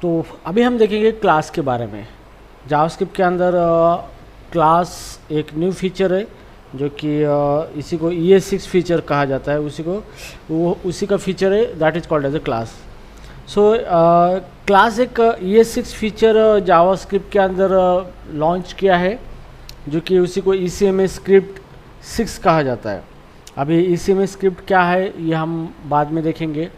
तो अभी हम देखेंगे क्लास के बारे में। जावास्क्रिप्ट के अंदर क्लास एक न्यू फीचर है जो कि इसी को ES6 फीचर कहा जाता है, उसी का फीचर है, that is called as a class. So class एक ES6 फीचर जावास्क्रिप्ट के अंदर लॉन्च किया है जो कि उसी को ECMA स्क्रिप्ट 6 कहा जाता है। अभी ECMA स्क्रिप्ट क्या है ये हम बाद में देखेंगे।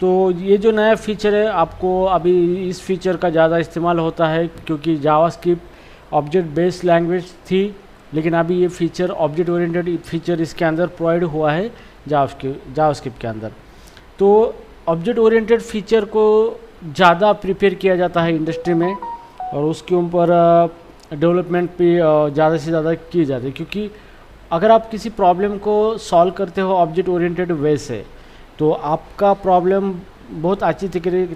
तो ये जो नया फीचर है, आपको अभी इस फीचर का ज़्यादा इस्तेमाल होता है क्योंकि जावास्क्रिप्ट ऑब्जेक्ट बेस्ड लैंग्वेज थी, लेकिन अभी ये फीचर ऑब्जेक्ट ओरिएंटेड फीचर इसके अंदर प्रोवाइड हुआ है जावास्क्रिप्ट के अंदर। तो ऑब्जेक्ट ओरिएंटेड फीचर को ज़्यादा प्रिपेयर किया जाता है इंडस्ट्री में और उसके ऊपर डेवलपमेंट भी ज़्यादा से ज़्यादा की जाती है, क्योंकि अगर आप किसी प्रॉब्लम को सॉल्व करते हो ऑब्जेक्ट ओरिएंटेड वे से तो आपका प्रॉब्लम बहुत अच्छी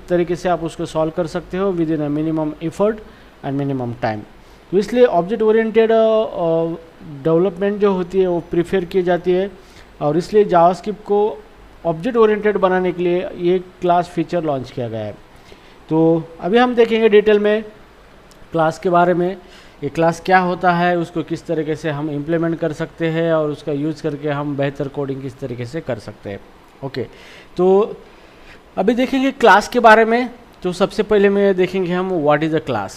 तरीके से आप उसको सॉल्व कर सकते हो with in a minimum effort and minimum time. तो इसलिए ऑब्जेक्ट ओरिएंटेड डेवलपमेंट जो होती है वो प्रीफर की जाती है और इसलिए जावास्क्रिप्ट को ऑब्जेक्ट ओरिएंटेड बनाने के लिए ये क्लास फीचर लॉन्च किया गया है। तो अभी हम देखेंगे डिटेल में क्लास के बारे में, ये क्लास क्या होता है, उसको किस तरीके से हम इम्प्लीमेंट कर सकते हैं और उसका यूज़ करके हम बेहतर कोडिंग किस तरीके से कर सकते हैं। ओके, तो अभी देखेंगे क्लास के बारे में। तो सबसे पहले में देखेंगे हम व्हाट इज़ अ क्लास।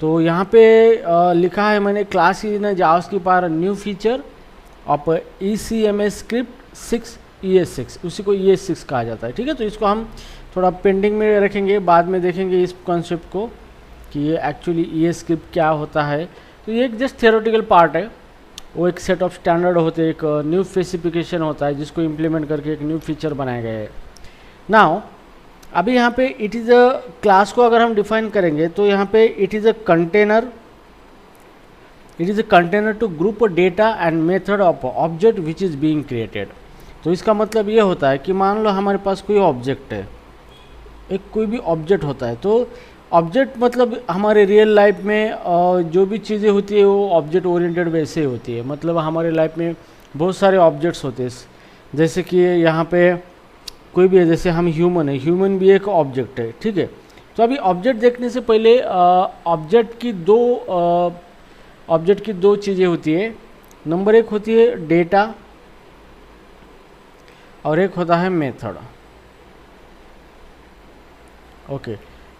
तो यहाँ पे लिखा है मैंने, class is in JavaScript or new feature of ECMA script 6 ES6, उसी को ES6 कहा जाता है। ठीक है, तो इसको हम थोड़ा पेंडिंग में रखेंगे, बाद में देखेंगे इस कॉन्सेप्ट को कि ये एक्चुअली ES स्क्रिप्ट क्या होता है। तो ये एक जस्ट थियोरेटिकल पार्ट है, वो एक सेट ऑफ स्टैंडर्ड होते हैं, एक न्यू स्पेसिफिकेशन होता है जिसको इम्प्लीमेंट करके एक न्यू फीचर बनाए गए हैं। नाउ अभी यहाँ पे इट इज़ अ क्लास को अगर हम डिफाइन करेंगे तो यहाँ पे it is a container to group data and method of object which is being created. तो इसका मतलब ये होता है कि मान लो हमारे पास कोई ऑब्जेक्ट है, एक कोई भी ऑब्जेक्ट होता है, तो ऑब्जेक्ट मतलब हमारे रियल लाइफ में जो भी चीज़ें होती है वो ऑब्जेक्ट ओरिएंटेड वैसे ही होती है। मतलब हमारे लाइफ में बहुत सारे ऑब्जेक्ट्स होते हैं, जैसे कि यहाँ पे कोई भी है, जैसे हम ह्यूमन है, ह्यूमन भी एक ऑब्जेक्ट है। ठीक है, तो अभी ऑब्जेक्ट देखने से पहले ऑब्जेक्ट की दो चीज़ें होती है। नंबर एक होती है डेटा और एक होता है मेथड। ओके,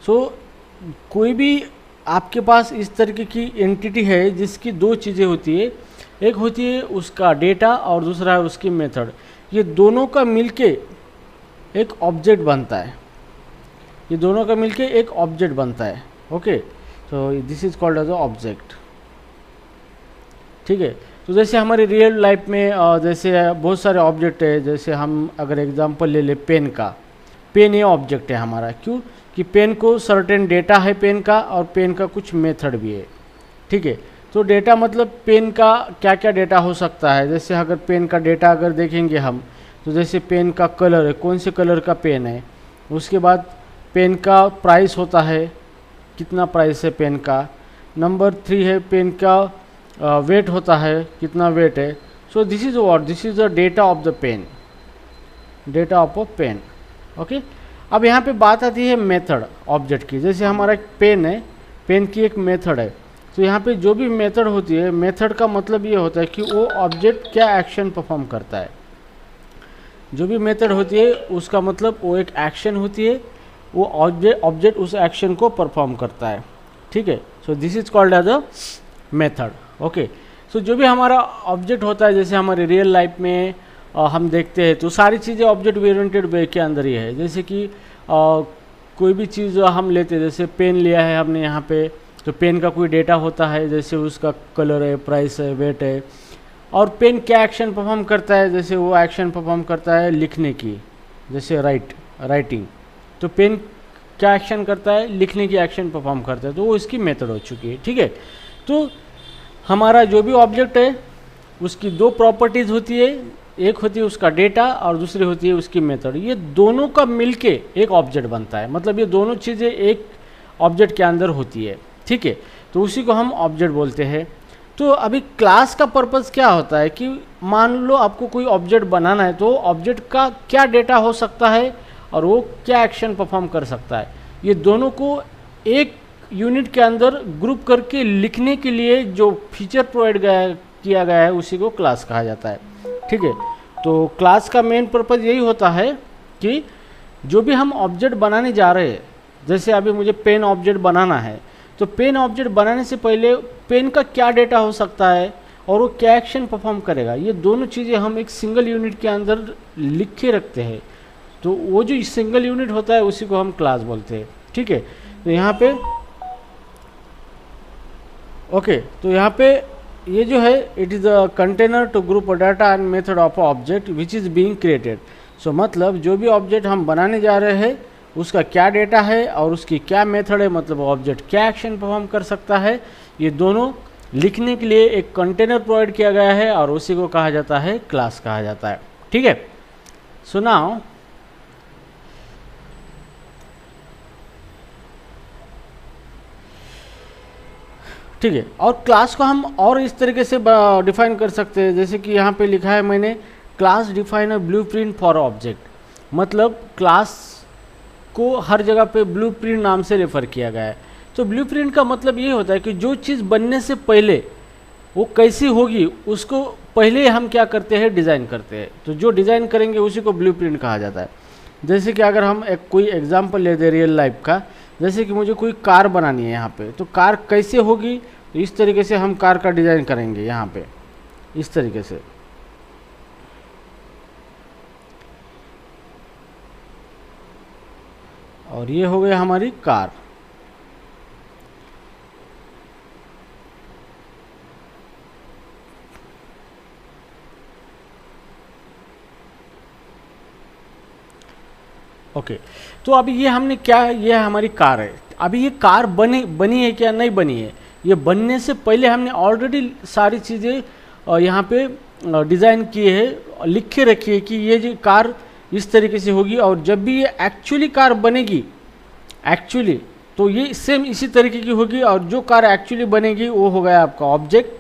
सो कोई भी आपके पास इस तरीके की एंटिटी है जिसकी दो चीज़ें होती है, एक होती है उसका डेटा और दूसरा है उसकी मेथड। ये दोनों का मिलके एक ऑब्जेक्ट बनता है, ये दोनों का मिलके एक ऑब्जेक्ट बनता है। ओके, तो this is called as a object. ठीक है, तो जैसे हमारे रियल लाइफ में जैसे बहुत सारे ऑब्जेक्ट है, जैसे हम अगर एग्जांपल ले ले पेन का, पेन ये ऑब्जेक्ट है हमारा। क्यों कि पेन को सर्टेन डेटा है पेन का और पेन का कुछ मेथड भी है। ठीक है, तो डेटा मतलब पेन का क्या क्या डेटा हो सकता है। जैसे अगर पेन का डेटा अगर देखेंगे हम, तो जैसे पेन का कलर है, कौन से कलर का पेन है, उसके बाद पेन का प्राइस होता है, कितना प्राइस है पेन का। नंबर 3 है पेन का वेट होता है, कितना वेट है। So this is what, this is the data of the pen, data of a pen. Okay, अब यहाँ पे बात आती है मेथड ऑब्जेक्ट की। जैसे हमारा एक पेन है, पेन की एक मेथड है, तो यहाँ पे जो भी मेथड होती है, मेथड का मतलब ये होता है कि वो ऑब्जेक्ट क्या एक्शन परफॉर्म करता है। जो भी मेथड होती है उसका मतलब वो एक एक्शन होती है, वो ऑब्जेक्ट उस एक्शन को परफॉर्म करता है। ठीक है, so this is called as a method. Okay, so जो भी हमारा ऑब्जेक्ट होता है, जैसे हमारे रियल लाइफ में हम देखते हैं, तो सारी चीज़ें ऑब्जेक्ट ओरिएंटेड वे के अंदर ही है। जैसे कि कोई भी चीज़ हम लेते हैं, जैसे पेन लिया है हमने यहाँ पे, तो पेन का कोई डेटा होता है, जैसे उसका कलर है, प्राइस है, वेट है, और पेन क्या एक्शन परफॉर्म करता है। जैसे वो एक्शन परफॉर्म करता है लिखने की, जैसे राइटिंग, तो पेन क्या एक्शन करता है, लिखने की एक्शन परफॉर्म करता है, तो वो इसकी मेथड हो चुकी है। ठीक है, तो हमारा जो भी ऑब्जेक्ट है उसकी दो प्रॉपर्टीज़ होती है, एक होती है उसका डेटा और दूसरी होती है उसकी मेथड। ये दोनों का मिलके एक ऑब्जेक्ट बनता है, मतलब ये दोनों चीज़ें एक ऑब्जेक्ट के अंदर होती है। ठीक है, तो उसी को हम ऑब्जेक्ट बोलते हैं। तो अभी क्लास का पर्पज़ क्या होता है कि मान लो आपको कोई ऑब्जेक्ट बनाना है, तो ऑब्जेक्ट का क्या डेटा हो सकता है और वो क्या एक्शन परफॉर्म कर सकता है। ये दोनों को एक यूनिट के अंदर ग्रुप करके लिखने के लिए जो फीचर प्रोवाइड किया गया है उसी को क्लास कहा जाता है। ठीक है, तो क्लास का मेन पर्पज़ यही होता है कि जो भी हम ऑब्जेक्ट बनाने जा रहे हैं, जैसे अभी मुझे पेन ऑब्जेक्ट बनाना है, तो पेन ऑब्जेक्ट बनाने से पहले पेन का क्या डेटा हो सकता है और वो क्या एक्शन परफॉर्म करेगा, ये दोनों चीज़ें हम एक सिंगल यूनिट के अंदर लिख के रखते हैं। तो वो जो सिंगल यूनिट होता है उसी को हम क्लास बोलते हैं। ठीक है, तो यहाँ पे ओके, तो यहाँ पे ये जो है it is a container to group data and method of object which is being created. So मतलब जो भी ऑब्जेक्ट हम बनाने जा रहे हैं उसका क्या डेटा है और उसकी क्या मेथड है, मतलब ऑब्जेक्ट क्या एक्शन परफॉर्म कर सकता है, ये दोनों लिखने के लिए एक कंटेनर प्रोवाइड किया गया है और उसी को कहा जाता है क्लास कहा जाता है। ठीक है, सो नाउ ठीक है, और क्लास को हम और इस तरीके से डिफाइन कर सकते हैं, जैसे कि यहाँ पे लिखा है मैंने class define a blueprint for object. मतलब क्लास को हर जगह पे ब्लूप्रिंट नाम से रेफर किया गया है। तो ब्लूप्रिंट का मतलब ये होता है कि जो चीज़ बनने से पहले वो कैसी होगी उसको पहले हम क्या करते हैं, डिज़ाइन करते हैं। तो जो डिज़ाइन करेंगे उसी को ब्लूप्रिंट कहा जाता है। जैसे कि अगर हम कोई एग्जांपल ले दें रियल लाइफ का, जैसे कि मुझे कोई कार बनानी है यहाँ पे, तो कार कैसे होगी, तो इस तरीके से हम कार का डिज़ाइन करेंगे यहाँ पे, इस तरीके से। और ये हो गई हमारी कार। ओके, तो अभी ये हमने क्या, ये हमारी कार है। अभी ये कार बनी है क्या, नहीं बनी है, ये बनने से पहले हमने ऑलरेडी सारी चीज़ें यहाँ पे डिज़ाइन किए हैं, लिख के रखी है कि ये जो कार इस तरीके से होगी, और जब भी ये एक्चुअली कार बनेगी एक्चुअली, तो ये सेम इसी तरीके की होगी। और जो कार एक्चुअली बनेगी वो हो गया आपका ऑब्जेक्ट,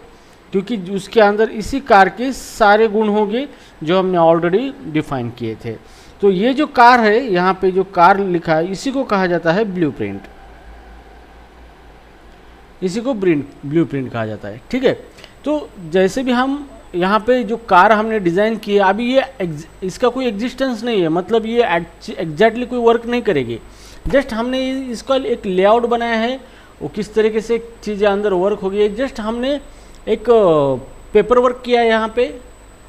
क्योंकि उसके अंदर इसी कार के सारे गुण होंगे जो हमने ऑलरेडी डिफाइन किए थे। तो ये जो कार है, यहाँ पे जो कार लिखा है, इसी को कहा जाता है ब्लूप्रिंट, इसी को ब्लूप्रिंट कहा जाता है। ठीक है, तो जैसे भी हम यहाँ पे जो कार हमने डिज़ाइन की है, अभी ये इसका कोई एग्जिस्टेंस नहीं है, मतलब ये एग्जैक्टली कोई वर्क नहीं करेगी। जस्ट हमने इसका एक लेआउट बनाया है, वो किस तरीके से चीज़ें अंदर वर्क होगी, जस्ट हमने एक पेपर वर्क किया है। यहाँ पे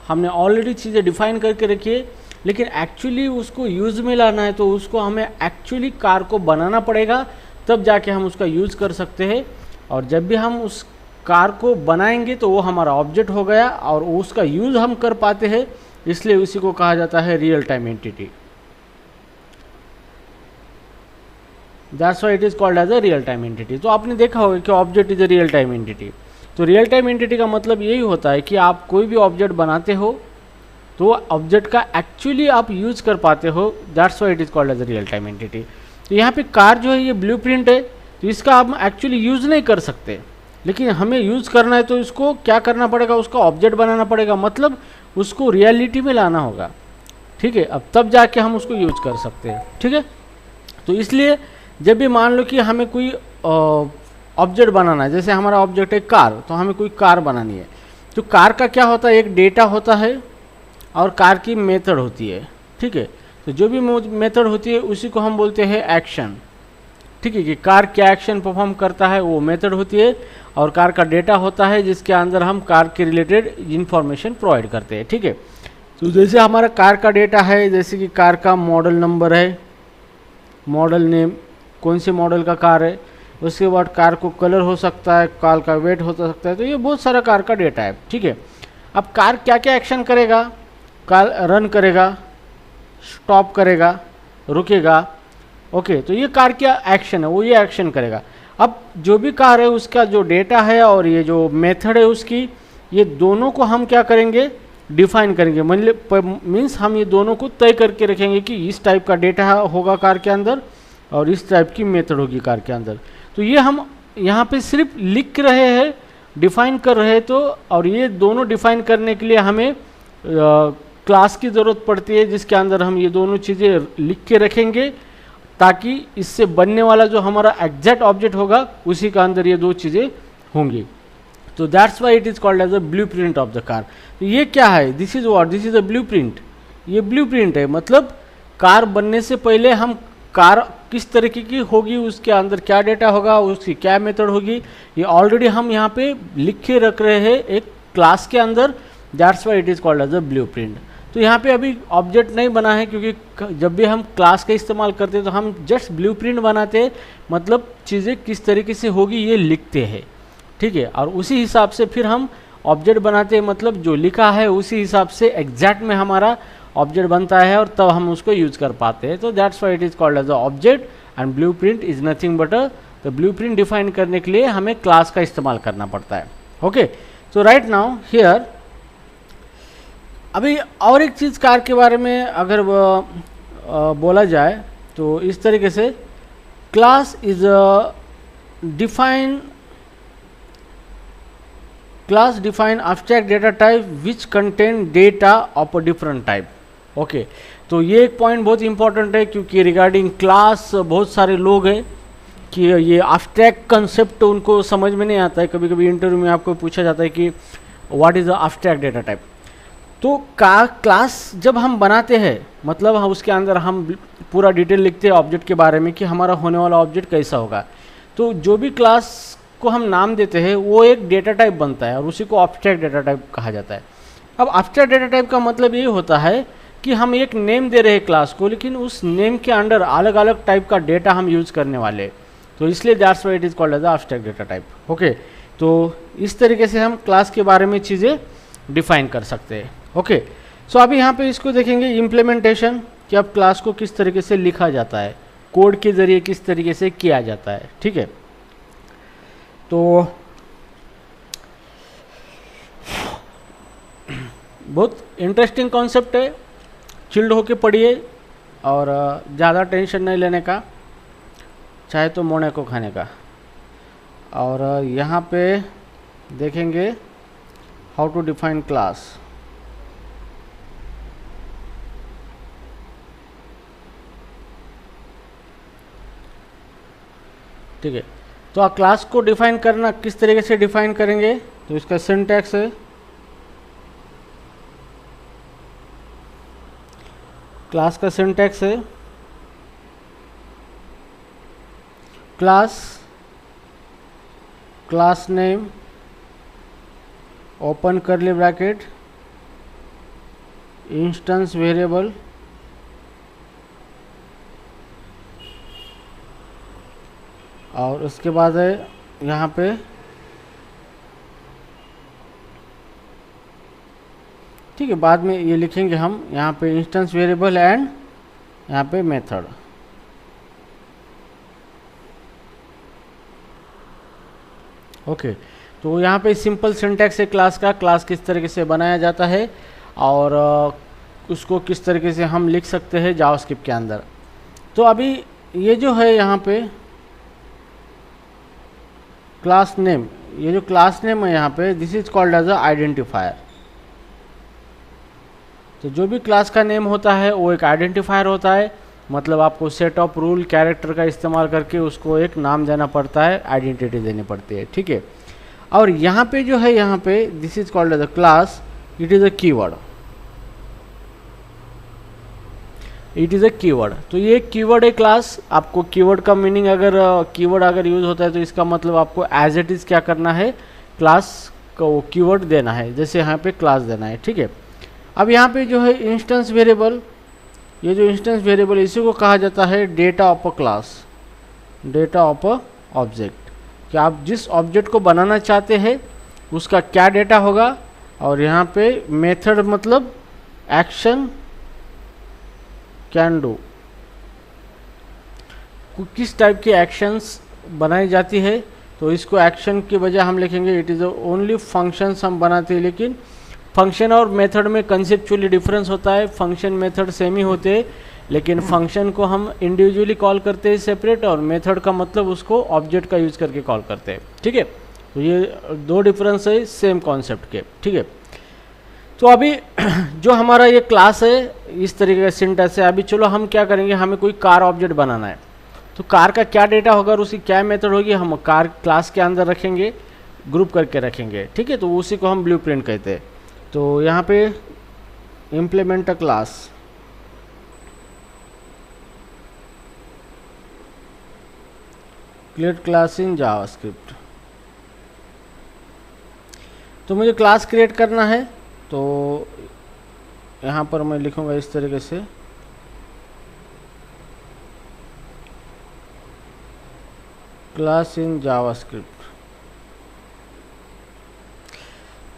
हमने ऑलरेडी चीज़ें डिफाइन करके रखी है, लेकिन एक्चुअली उसको यूज़ में लाना है तो उसको हमें एक्चुअली कार को बनाना पड़ेगा, तब जाके हम उसका यूज़ कर सकते हैं। और जब भी हम उस कार को बनाएंगे तो वो हमारा ऑब्जेक्ट हो गया और उसका यूज़ हम कर पाते हैं, इसलिए उसी को कहा जाता है real time entity. That's why it is called as a real time entity. तो आपने देखा होगा कि object is a real time entity. तो रियल टाइम एंटिटी का मतलब यही होता है कि आप कोई भी ऑब्जेक्ट बनाते हो तो ऑब्जेक्ट का एक्चुअली आप यूज़ कर पाते हो, that's why it is called as a real time entity. तो यहाँ पे कार जो है ये ब्लूप्रिंट है, तो इसका हम एक्चुअली यूज़ नहीं कर सकते, लेकिन हमें यूज़ करना है तो इसको क्या करना पड़ेगा, उसका ऑब्जेक्ट बनाना पड़ेगा, मतलब उसको रियलिटी में लाना होगा। ठीक है, अब तब जाके हम उसको यूज कर सकते हैं। ठीक है, तो इसलिए जब भी मान लो कि हमें कोई ऑब्जेक्ट बनाना है, जैसे हमारा ऑब्जेक्ट है कार, तो हमें कोई कार बनानी है, तो कार का क्या होता है, एक डेटा होता है और कार की मेथड होती है। ठीक है, तो जो भी मेथड होती है उसी को हम बोलते हैं एक्शन। ठीक है, कि कार क्या एक्शन परफॉर्म करता है वो मेथड होती है, और कार का डेटा होता है जिसके अंदर हम कार के रिलेटेड इंफॉर्मेशन प्रोवाइड करते हैं। ठीक है, तो जैसे हमारा कार का डेटा है, जैसे कि कार का मॉडल नंबर है, मॉडल नेम, कौन से मॉडल का कार है, उसके बाद कार को कलर हो सकता है, कार का वेट हो सकता है, तो ये बहुत सारा कार का डेटा है। ठीक है, अब कार क्या क्या एक्शन करेगा, कार रन करेगा, स्टॉप करेगा, रुकेगा। ओके, तो ये कार क्या एक्शन है, वो ये एक्शन करेगा। अब जो भी कार है उसका जो डेटा है और ये जो मेथड है उसकी, ये दोनों को हम क्या करेंगे, डिफाइन करेंगे। मीन्स हम ये दोनों को तय करके रखेंगे कि इस टाइप का डेटा होगा कार के अंदर और इस टाइप की मेथड होगी कार के अंदर। तो ये हम यहाँ पे सिर्फ लिख रहे हैं, डिफाइन कर रहे हैं। तो और ये दोनों डिफाइन करने के लिए हमें क्लास की ज़रूरत पड़ती है, जिसके अंदर हम ये दोनों चीज़ें लिख के रखेंगे, ताकि इससे बनने वाला जो हमारा एग्जैक्ट ऑब्जेक्ट होगा उसी का अंदर ये दो चीज़ें होंगी। तो that's why it is called as a blueprint of the car. तो ये क्या है, this is what, this is a blueprint. ये ब्लूप्रिंट है, मतलब कार बनने से पहले हम कार किस तरीके की होगी, उसके अंदर क्या डेटा होगा, उसकी क्या मेथड होगी, ये ऑलरेडी हम यहाँ पे लिख के रख रहे हैं एक क्लास के अंदर। That's why it is called as a blueprint. तो यहाँ पे अभी ऑब्जेक्ट नहीं बना है, क्योंकि जब भी हम क्लास का इस्तेमाल करते हैं तो हम जस्ट ब्लूप्रिंट बनाते हैं, मतलब चीज़ें किस तरीके से होगी ये लिखते हैं, ठीक है। और उसी हिसाब से फिर हम ऑब्जेक्ट बनाते हैं, मतलब जो लिखा है उसी हिसाब से एग्जैक्ट में हमारा ऑब्जेक्ट बनता है और तब हम उसको यूज कर पाते हैं। तो that's why it is called as a object and blueprint is nothing but a, the blueprint define करने के लिए हमें क्लास का इस्तेमाल करना पड़ता है। Okay, so right now here अभी और एक चीज़ कार के बारे में अगर बोला जाए तो इस तरीके से class is define, class define abstract data type which contain data of a different type. Okay, तो ये एक पॉइंट बहुत इंपॉर्टेंट है, क्योंकि रिगार्डिंग क्लास बहुत सारे लोग हैं कि ये abstract कंसेप्ट उनको समझ में नहीं आता है। कभी कभी इंटरव्यू में आपको पूछा जाता है कि what is a abstract data type. तो क्लास जब हम बनाते हैं, मतलब हम उसके अंदर हम पूरा डिटेल लिखते हैं ऑब्जेक्ट के बारे में कि हमारा होने वाला ऑब्जेक्ट कैसा होगा। तो जो भी क्लास को हम नाम देते हैं वो एक डेटा टाइप बनता है और उसी को abstract डेटा टाइप कहा जाता है। अब abstract डेटा टाइप का मतलब ये होता है कि हम एक नेम दे रहे हैं क्लास को, लेकिन उस नेम के अंडर अलग अलग टाइप का डेटा हम यूज़ करने वाले हैं। तो इसलिए that's why it is called as abstract data type. Okay, तो इस तरीके से हम क्लास के बारे में चीज़ें डिफाइन कर सकते हैं। ओके, सो अभी यहाँ पे इसको देखेंगे इम्प्लीमेंटेशन, कि अब क्लास को किस तरीके से लिखा जाता है, कोड के ज़रिए किस तरीके से किया जाता है, ठीक है। तो बहुत इंटरेस्टिंग कॉन्सेप्ट है, चिल्ड होके पढ़िए और ज़्यादा टेंशन नहीं लेने का, चाहे तो मोने को खाने का। और यहाँ पे देखेंगे हाउ टू डिफाइन क्लास। ठीक है, तो क्लास को डिफाइन करना किस तरीके से डिफाइन करेंगे, तो इसका सिंटैक्स है क्लास का सिंटैक्स है क्लास नेम ओपन करली ब्रैकेट इंस्टेंस वेरिएबल और उसके बाद है यहाँ पे ठीक है, बाद में ये लिखेंगे हम यहाँ पे इंस्टेंस वेरिएबल एंड यहाँ पे मेथड। ओके, तो यहाँ पे सिंपल सिंटैक्स है क्लास का, क्लास किस तरीके से बनाया जाता है और उसको किस तरीके से हम लिख सकते हैं जावास्क्रिप्ट के अंदर। तो अभी ये जो है यहाँ पे क्लास नेम, ये जो क्लास नेम है यहाँ पे this is called as a identifier. तो जो भी क्लास का नेम होता है वो एक आइडेंटिफायर होता है, मतलब आपको सेट ऑफ रूल कैरेक्टर का इस्तेमाल करके उसको एक नाम देना पड़ता है, आइडेंटिटी देनी पड़ती है, ठीक है। और यहाँ पे जो है यहाँ पे this is called as a class, it is a keyword, it is a keyword. तो ये कीवर्ड है क्लास। आपको कीवर्ड का मीनिंग अगर कीवर्ड अगर यूज होता है तो इसका मतलब आपको एज इट इज़ क्या करना है, क्लास को कीवर्ड देना है, जैसे यहाँ पे क्लास देना है, ठीक है। अब यहाँ पे जो है इंस्टेंस वेरिएबल, ये जो इंस्टेंस वेरिएबल इसी को कहा जाता है data of a class, data of a object, कि आप जिस ऑब्जेक्ट को बनाना चाहते हैं उसका क्या डेटा होगा। और यहाँ पे मेथड मतलब एक्शन कैन डू, किस टाइप की एक्शंस बनाई जाती है, तो इसको एक्शन के बजाय हम लिखेंगे इट इज़ ओनली फंक्शंस हम बनाते हैं। लेकिन फंक्शन और मेथड में कंसेप्चुअली डिफरेंस होता है, फंक्शन मेथड सेम ही होते हैं, लेकिन फंक्शन को हम इंडिविजुअली कॉल करते हैं सेपरेट, और मेथड का मतलब उसको ऑब्जेक्ट का यूज करके कॉल करते हैं, ठीक है। तो ये दो डिफरेंस है सेम कॉन्सेप्ट के, ठीक है। तो अभी जो हमारा ये क्लास है इस तरीके का सिंटैक्स है। अभी चलो हम क्या करेंगे, हमें कोई कार ऑब्जेक्ट बनाना है, तो कार का क्या डेटा होगा और उसकी क्या मेथड होगी, हम कार क्लास के अंदर रखेंगे, ग्रुप करके रखेंगे, ठीक है। तो उसी को हम ब्लूप्रिंट कहते हैं। तो यहाँ पे implement a class, create class in JavaScript. तो मुझे क्लास क्रिएट करना है, तो यहाँ पर मैं लिखूँगा इस तरीके से, क्लास इन जावास्क्रिप्ट,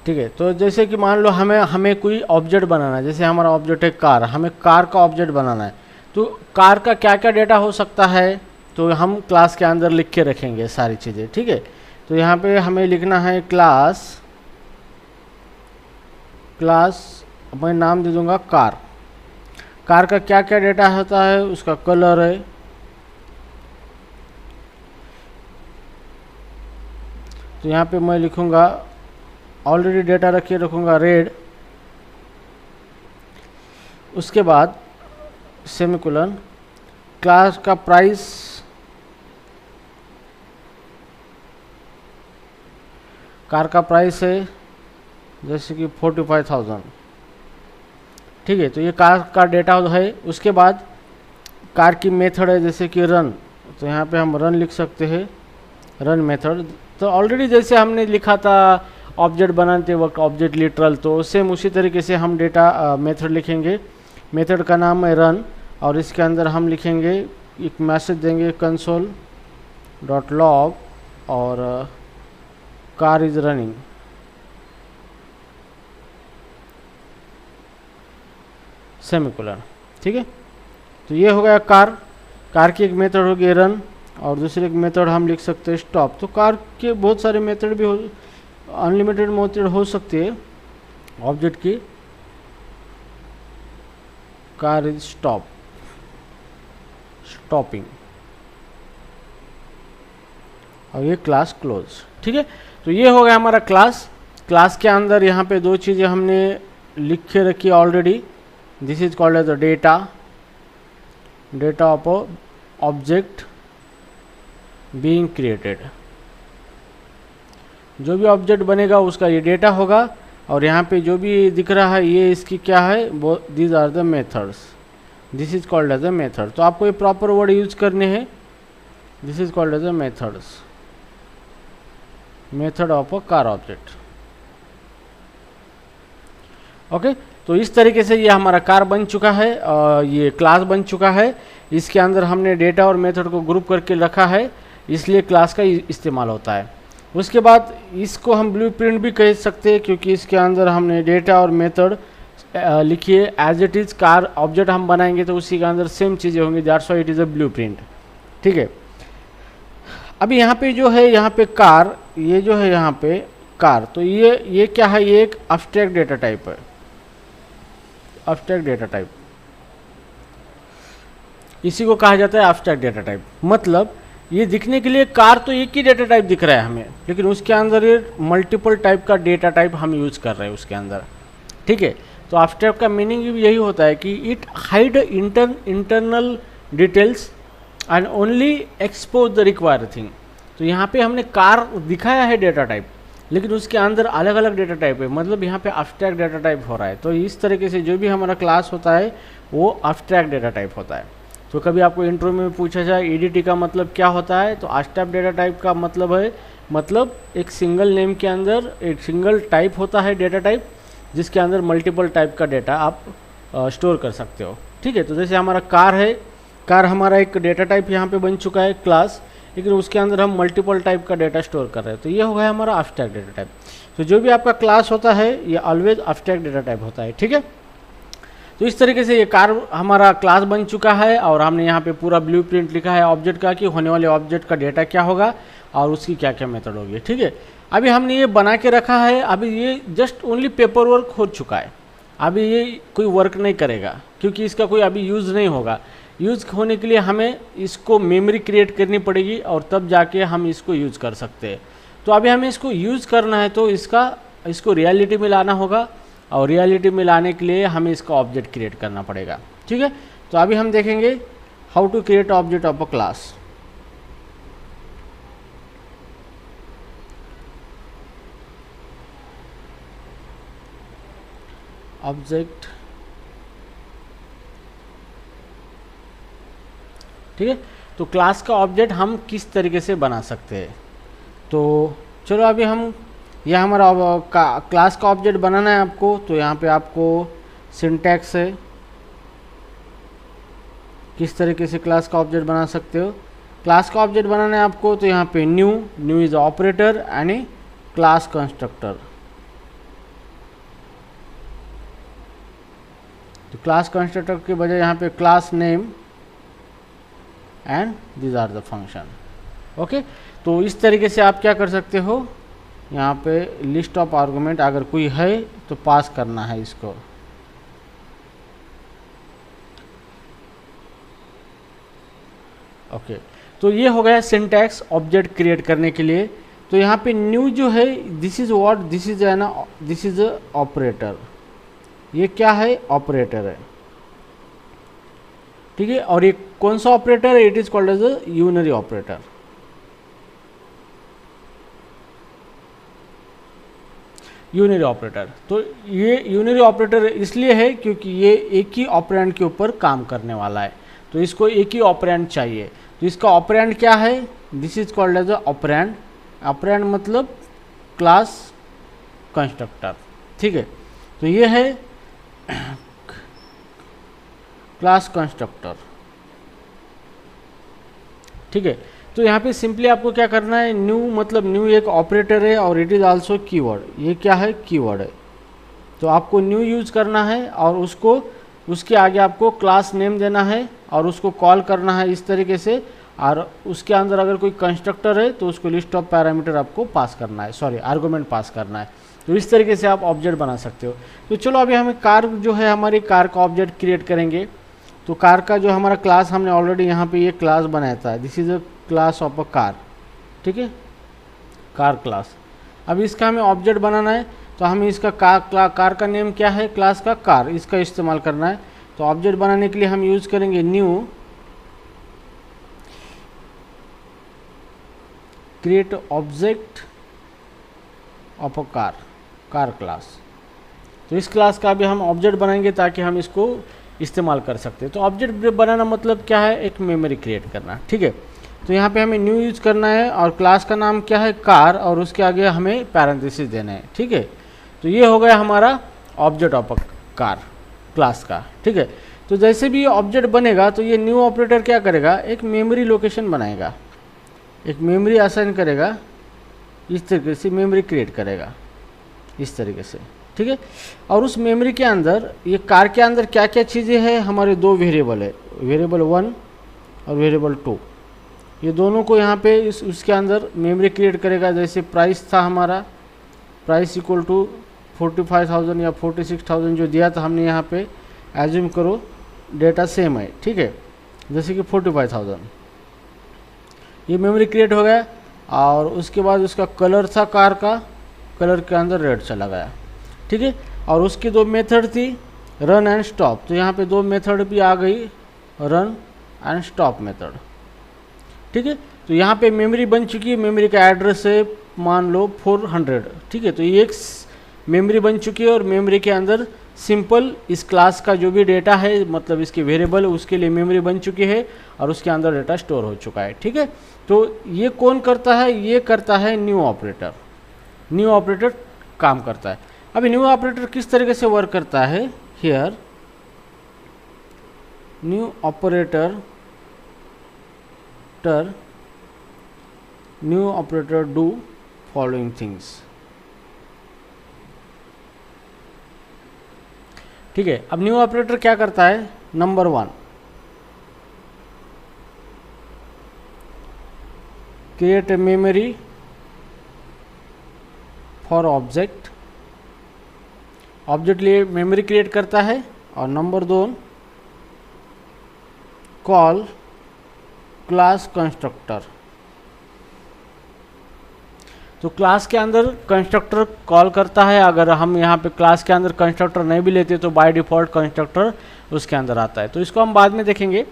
ठीक है। तो जैसे कि मान लो हमें कोई ऑब्जेक्ट बनाना है, जैसे हमारा ऑब्जेक्ट है कार, हमें कार का ऑब्जेक्ट बनाना है। तो कार का क्या क्या डेटा हो सकता है, तो हम क्लास के अंदर लिख के रखेंगे सारी चीज़ें, ठीक है। तो यहाँ पे हमें लिखना है क्लास मैं नाम दे दूंगा कार। कार का क्या क्या डेटा होता है, उसका कलर है, तो यहाँ पे मैं लिखूंगा, ऑलरेडी डेटा रखिए, रखूंगा रेड, उसके बाद सेमीकोलन, क्लास का प्राइस, कार का प्राइस है जैसे कि 45,000, ठीक है। तो ये कार का डेटा है। उसके बाद कार की मेथड है जैसे कि रन, तो यहाँ पे हम रन लिख सकते हैं, रन मेथड। तो ऑलरेडी जैसे हमने लिखा था ऑब्जेक्ट बनाते वक्त ऑब्जेक्ट लिटरल, तो सेम उसी तरीके से हम डेटा मेथड लिखेंगे। मेथड का नाम है रन, और इसके अंदर हम लिखेंगे, एक मैसेज देंगे console.log और कार इज रनिंग, सेमीकोलन, ठीक है। तो ये हो गया कार की एक मेथड होगी रन, और दूसरी एक मेथड हम लिख सकते हैं स्टॉप। तो कार के बहुत सारे मेथड भी अनलिमिटेड मेथड हो सकती है ऑब्जेक्ट की। कार इज स्टॉपिंग, और ये क्लास क्लोज, ठीक है। तो ये हो गया हमारा क्लास के अंदर यहाँ पे दो चीज़ें हमने लिख के रखी already. This is called as the data of object being created. जो भी ऑब्जेक्ट बनेगा उसका ये डेटा होगा, और यहाँ पे जो भी दिख रहा है ये इसकी क्या है, वो these are the methods, this is called as a method. तो आपको ये प्रॉपर वर्ड यूज करने हैं, this is called as a methods, method of a car object, okay. तो इस तरीके से ये हमारा कार बन चुका है, ये क्लास बन चुका है। इसके अंदर हमने डेटा और मेथड को ग्रुप करके रखा है, इसलिए क्लास का इस्तेमाल होता है। उसके बाद इसको हम ब्लूप्रिंट भी कह सकते हैं, क्योंकि इसके अंदर हमने डेटा और मेथड लिखिए as it is. Car object हम बनाएंगे तो उसी के अंदर सेम चीज़ें होंगी, that's why it is a blueprint, ठीक है। अभी यहाँ पे जो है, यहाँ पे कार, ये जो है यहाँ पे कार, तो ये क्या है, ये एक एब्स्ट्रैक्ट डेटा टाइप है, एब्स्ट्रैक्ट डेटा टाइप, इसी को कहा जाता है एब्स्ट्रैक्ट डेटा टाइप। मतलब ये दिखने के लिए कार तो एक ही डेटा टाइप दिख रहा है हमें, लेकिन उसके अंदर ये मल्टीपल टाइप का डेटा टाइप हम यूज कर रहे हैं उसके अंदर, ठीक है। तो एब्स्ट्रैक्ट का मीनिंग भी यही होता है कि it hide internal details and only expose the required thing. तो यहाँ पे हमने कार दिखाया है डेटा टाइप, लेकिन उसके अंदर अलग अलग डेटा टाइप है, मतलब यहाँ पे एब्स्ट्रैक्ट डेटा टाइप हो रहा है। तो इस तरीके से जो भी हमारा क्लास होता है वो एब्स्ट्रैक्ट डेटा टाइप होता है। तो कभी आपको इंट्रो में पूछा जाए ईडीटी का मतलब क्या होता है, तो एब्स्ट्रैक्ट डेटा टाइप का मतलब है, मतलब एक सिंगल नेम के अंदर एक सिंगल टाइप होता है डेटा टाइप, जिसके अंदर मल्टीपल टाइप का डेटा आप स्टोर कर सकते हो, ठीक है। तो जैसे हमारा कार है, कार हमारा एक डेटा टाइप यहाँ पे बन चुका है क्लास, लेकिन उसके अंदर हम मल्टीपल टाइप का डेटा स्टोर कर रहे हैं, तो ये हो गया हमारा एब्स्ट्रैक्ट डेटा टाइप। तो जो भी आपका क्लास होता है ये ऑलवेज एब्स्ट्रैक्ट डेटा टाइप होता है, ठीक है। तो इस तरीके से ये कार हमारा क्लास बन चुका है, और हमने यहाँ पे पूरा ब्लूप्रिंट लिखा है ऑब्जेक्ट का, कि होने वाले ऑब्जेक्ट का डेटा क्या होगा और उसकी क्या क्या मेथड होगी, ठीक है। अभी हमने ये बना के रखा है, अभी ये जस्ट ओनली पेपर वर्क हो चुका है, अभी ये कोई वर्क नहीं करेगा, क्योंकि इसका कोई अभी यूज़ नहीं होगा। यूज़ होने के लिए हमें इसको मेमोरी क्रिएट करनी पड़ेगी, और तब जाके हम इसको यूज़ कर सकते हैं। तो अभी हमें इसको यूज़ करना है, तो इसको रियलिटी में लाना होगा, और रियलिटी में लाने के लिए हमें इसका ऑब्जेक्ट क्रिएट करना पड़ेगा, ठीक है। तो अभी हम देखेंगे how to create object of a class. Object, ठीक है। तो क्लास का ऑब्जेक्ट हम किस तरीके से बना सकते हैं, तो चलो अभी हम, यह हमारा क्लास का ऑब्जेक्ट बनाना है आपको। तो यहाँ पे आपको सिंटैक्स है, किस तरीके से क्लास का ऑब्जेक्ट बना सकते हो। क्लास का ऑब्जेक्ट बनाना है आपको, तो यहाँ पे new is operator and a class constructor. तो क्लास कंस्ट्रक्टर के बजाय यहाँ पे class name and these are the function. Okay, तो इस तरीके से आप क्या कर सकते हो, यहाँ पे लिस्ट ऑफ आर्गुमेंट अगर कोई है तो पास करना है इसको। ओके, तो ये हो गया सिंटैक्स ऑब्जेक्ट क्रिएट करने के लिए। तो यहाँ पे न्यू जो है, this is what, this is है ना, दिस इज ऑपरेटर। ये क्या है, ऑपरेटर है, ठीक है। और ये कौन सा ऑपरेटर है, it is called as a unary operator. Unary operator, तो ये यूनरी ऑपरेटर इसलिए है क्योंकि ये एक ही ऑपरेंड के ऊपर काम करने वाला है, तो इसको एक ही ऑपरेंड चाहिए। तो इसका ऑपरेंड क्या है, this is called as a operand. Operand मतलब क्लास कंस्ट्रक्टर, ठीक है। तो ये है क्लास कंस्ट्रक्टर, ठीक है। तो यहाँ पे सिंपली आपको क्या करना है, न्यू मतलब न्यू एक ऑपरेटर है और इट इज़ आल्सो कीवर्ड। ये क्या है, कीवर्ड है। तो आपको न्यू यूज करना है और उसको, उसके आगे आपको क्लास नेम देना है और उसको कॉल करना है इस तरीके से। और उसके अंदर अगर कोई कंस्ट्रक्टर है तो उसको लिस्ट ऑफ पैरामीटर आपको पास करना है, सॉरी आर्गुमेंट पास करना है। तो इस तरीके से आप ऑब्जेक्ट बना सकते हो। तो चलो अभी हमें कार जो है, हमारी कार का ऑब्जेक्ट क्रिएट करेंगे। तो कार का जो हमारा क्लास, हमने ऑलरेडी यहाँ पे ये क्लास बनाया था, this is a class of a car, ठीक है, कार क्लास। अब इसका हमें ऑब्जेक्ट बनाना है, तो हमें इसका कार का नेम क्या है, क्लास का कार, इसका इस्तेमाल करना है। तो ऑब्जेक्ट बनाने के लिए हम यूज करेंगे new create object of a car class. तो इस क्लास का भी हम ऑब्जेक्ट बनाएंगे ताकि हम इसको इस्तेमाल कर सकते हैं। तो ऑब्जेक्ट बनाना मतलब क्या है, एक मेमोरी क्रिएट करना, ठीक है। तो यहाँ पे हमें न्यू यूज करना है और क्लास का नाम क्या है, कार, और उसके आगे हमें पैरेंथेसिस देना है, ठीक है। तो ये हो गया हमारा ऑब्जेक्ट ऑफ कार क्लास का, ठीक है। तो जैसे भी ये ऑब्जेक्ट बनेगा तो ये न्यू ऑपरेटर क्या करेगा, एक मेमोरी लोकेशन बनाएगा, एक मेमोरी असाइन करेगा, इस तरीके से मेमोरी क्रिएट करेगा इस तरीके से, ठीक है। और उस मेमोरी के अंदर, ये कार के अंदर क्या क्या चीज़ें हैं, हमारे दो वेरिएबल है, वेरिएबल 1 और वेरिएबल 2। ये दोनों को यहाँ पे उसके अंदर मेमोरी क्रिएट करेगा। जैसे प्राइस था हमारा, प्राइस इक्वल टू 45,000 या 46,000 जो दिया था हमने यहाँ पे, एज्यूम करो डेटा सेम है, ठीक है, जैसे कि 45,000, ये मेमोरी क्रिएट हो गया। और उसके बाद उसका कलर था, कार का कलर के अंदर रेड चला गया, ठीक है। और उसकी दो मेथड थी, रन एंड स्टॉप। तो यहाँ पे दो मेथड भी आ गई, रन एंड स्टॉप मेथड, ठीक है। तो यहाँ पे मेमोरी बन चुकी है, मेमोरी का एड्रेस है मान लो 400, ठीक है। तो ये एक मेमोरी बन चुकी है और मेमोरी के अंदर सिंपल इस क्लास का जो भी डेटा है, मतलब इसके वेरिएबल, उसके लिए मेमोरी बन चुकी है और उसके अंदर डेटा स्टोर हो चुका है, ठीक है। तो ये कौन करता है, ये करता है न्यू ऑपरेटर। न्यू ऑपरेटर काम करता है। अभी न्यू ऑपरेटर किस तरीके से वर्क करता है, here new operator do following things, ठीक है। अब न्यू ऑपरेटर क्या करता है, number 1 create a memory for object, object लिए मेमोरी क्रिएट करता है। और नंबर 2 कॉल क्लास कंस्ट्रक्टर। तो क्लास के अंदर कंस्ट्रक्टर कॉल करता है। अगर हम यहाँ पे क्लास के अंदर कंस्ट्रक्टर नहीं भी लेते तो बाय डिफ़ॉल्ट कंस्ट्रक्टर उसके अंदर आता है, तो इसको हम बाद में देखेंगे।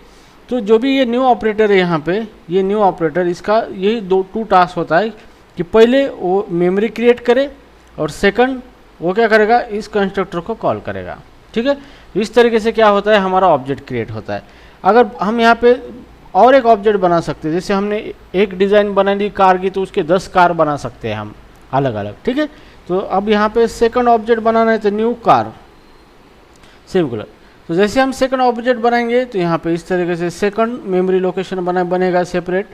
तो जो भी ये न्यू ऑपरेटर है यहाँ पे, ये न्यू ऑपरेटर, इसका यही टू टास्क होता है कि पहले वो मेमोरी क्रिएट करे और सेकंड वो क्या करेगा, इस कंस्ट्रक्टर को कॉल करेगा। ठीक है, इस तरीके से क्या होता है, हमारा ऑब्जेक्ट क्रिएट होता है। अगर हम यहाँ पे और एक ऑब्जेक्ट बना सकते हैं, जैसे हमने एक डिज़ाइन बना ली कार की, तो उसके 10 कार बना सकते हैं हम अलग अलग। ठीक है, तो अब यहाँ पे सेकंड ऑब्जेक्ट बनाना है, तो न्यू कार सेम कलर। तो जैसे हम सेकंड ऑब्जेक्ट बनाएंगे तो यहाँ पे इस तरीके से सेकंड मेमोरी लोकेशन बनेगा सेपरेट,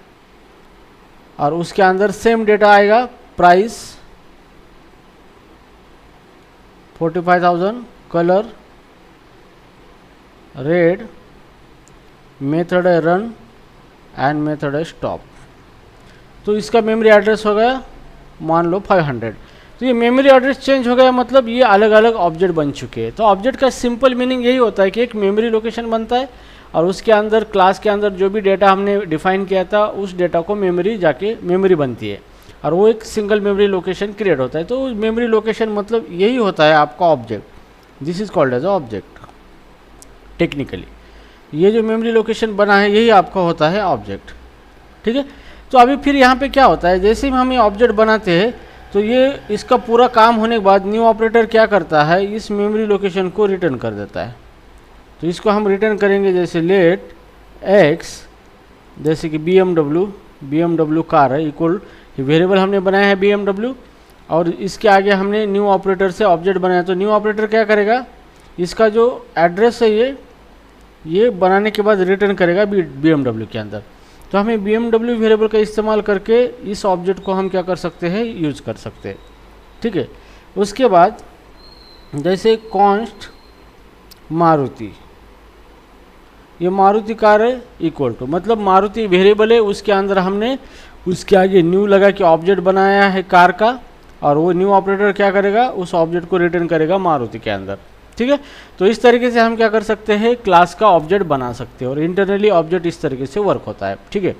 और उसके अंदर सेम डेटा आएगा, प्राइस 45,000, कलर रेड, मेथड है रन एंड मेथड है स्टॉप। तो इसका मेमोरी एड्रेस हो गया मान लो 500। तो ये मेमोरी एड्रेस चेंज हो गया, मतलब ये अलग अलग ऑब्जेक्ट बन चुके हैं। तो ऑब्जेक्ट का सिंपल मीनिंग यही होता है कि एक मेमोरी लोकेशन बनता है और उसके अंदर क्लास के अंदर जो भी डेटा हमने डिफाइन किया था उस डेटा को मेमोरी जाके मेमोरी बनती है और वो एक सिंगल मेमोरी लोकेशन क्रिएट होता है। तो मेमोरी लोकेशन मतलब यही होता है आपका object, this is called as object technically. ये जो मेमोरी लोकेशन बना है यही आपका होता है ऑब्जेक्ट। ठीक है, तो अभी फिर यहाँ पे क्या होता है, जैसे ही हम ये ऑब्जेक्ट बनाते हैं तो ये इसका पूरा काम होने के बाद न्यू ऑपरेटर क्या करता है, इस मेमोरी लोकेशन को रिटर्न कर देता है। तो इसको हम रिटर्न करेंगे, जैसे लेट एक्स, जैसे कि BMW कार है इक्वल, वेरिएबल हमने बनाया है BMW, और इसके आगे हमने न्यू ऑपरेटर से ऑब्जेक्ट बनाया। तो न्यू ऑपरेटर क्या करेगा, इसका जो एड्रेस है ये बनाने के बाद रिटर्न करेगा BMW के अंदर। तो हमें BMW वेरिएबल का इस्तेमाल करके इस ऑब्जेक्ट को हम क्या कर सकते हैं, यूज कर सकते हैं। ठीक है, उसके बाद जैसे कॉन्स्ट मारुति, ये मारुति कार है इक्वल टू, मतलब मारुति वेरिएबल है, उसके अंदर हमने उसके आगे न्यू लगा कि ऑब्जेक्ट बनाया है कार का, और वो न्यू ऑपरेटर क्या करेगा, उस ऑब्जेक्ट को रिटर्न करेगा मारुति के अंदर। ठीक है, तो इस तरीके से हम क्या कर सकते हैं, क्लास का ऑब्जेक्ट बना सकते हैं और इंटरनली ऑब्जेक्ट इस तरीके से वर्क होता है। ठीक है,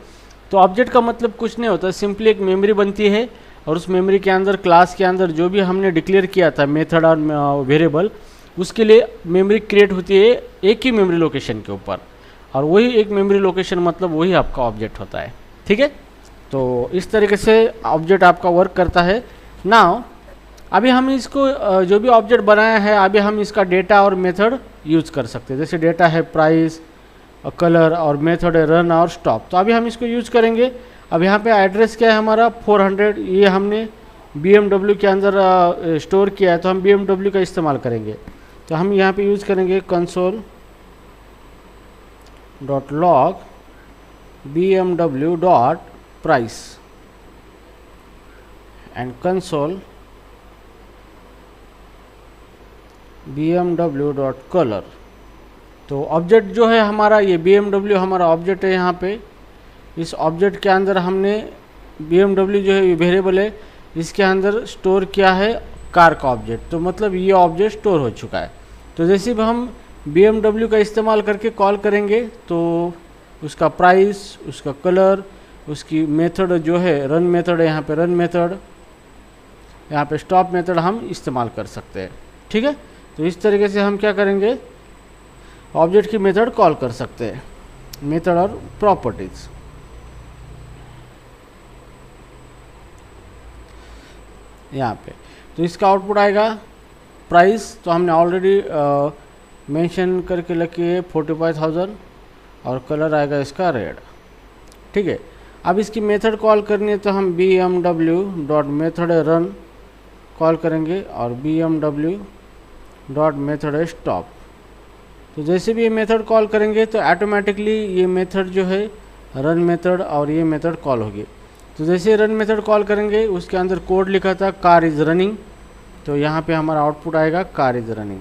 तो ऑब्जेक्ट का मतलब कुछ नहीं होता, सिंपली एक मेमोरी बनती है और उस मेमोरी के अंदर क्लास के अंदर जो भी हमने डिक्लेयर किया था मेथड और वेरिएबल, उसके लिए मेमोरी क्रिएट होती है एक ही मेमोरी लोकेशन के ऊपर, और वही एक मेमोरी लोकेशन मतलब वही आपका ऑब्जेक्ट होता है। ठीक है, तो इस तरीके से ऑब्जेक्ट आपका वर्क करता है। नाउ अभी हम इसको जो भी ऑब्जेक्ट बनाया है अभी हम इसका डेटा और मेथड यूज कर सकते हैं। जैसे डेटा है प्राइस, कलर, और मेथड है रन और स्टॉप। तो अभी हम इसको यूज करेंगे। अब यहाँ पे एड्रेस क्या है हमारा 400, ये हमने BMW के अंदर स्टोर किया है, तो हम BMW का इस्तेमाल करेंगे। तो हम यहाँ पे यूज करेंगे console.log BMW.price and console BMW.color। तो ऑब्जेक्ट जो है हमारा ये BMW हमारा ऑब्जेक्ट है। यहाँ पे इस ऑब्जेक्ट के अंदर हमने BMW जो है वेरिएबल है, इसके अंदर स्टोर किया है कार का ऑब्जेक्ट। तो मतलब ये ऑब्जेक्ट स्टोर हो चुका है। तो जैसे भी हम BMW का इस्तेमाल करके कॉल करेंगे तो उसका प्राइस, उसका कलर, उसकी मेथड जो है रन मेथड है, यहाँ पे रन मेथड, यहाँ पे स्टॉप मेथड हम इस्तेमाल कर सकते हैं। ठीक है, तो इस तरीके से हम क्या करेंगे, ऑब्जेक्ट की मेथड कॉल कर सकते हैं, मेथड और प्रॉपर्टीज। यहाँ पे तो इसका आउटपुट आएगा प्राइस, तो हमने ऑलरेडी मेंशन करके रखी है 45,000, और कलर आएगा इसका रेड। ठीक है, अब इसकी मेथड कॉल करनी है तो हम BMW.मेथड रन कॉल करेंगे और BMW.मेथड स्टॉप। तो जैसे भी ये मेथड कॉल करेंगे तो ऑटोमेटिकली ये मेथड जो है रन मेथड और ये मेथड कॉल होगी। तो जैसे रन मेथड कॉल करेंगे उसके अंदर कोड लिखा था कार इज़ रनिंग, तो यहाँ पे हमारा आउटपुट आएगा कार इज़ रनिंग।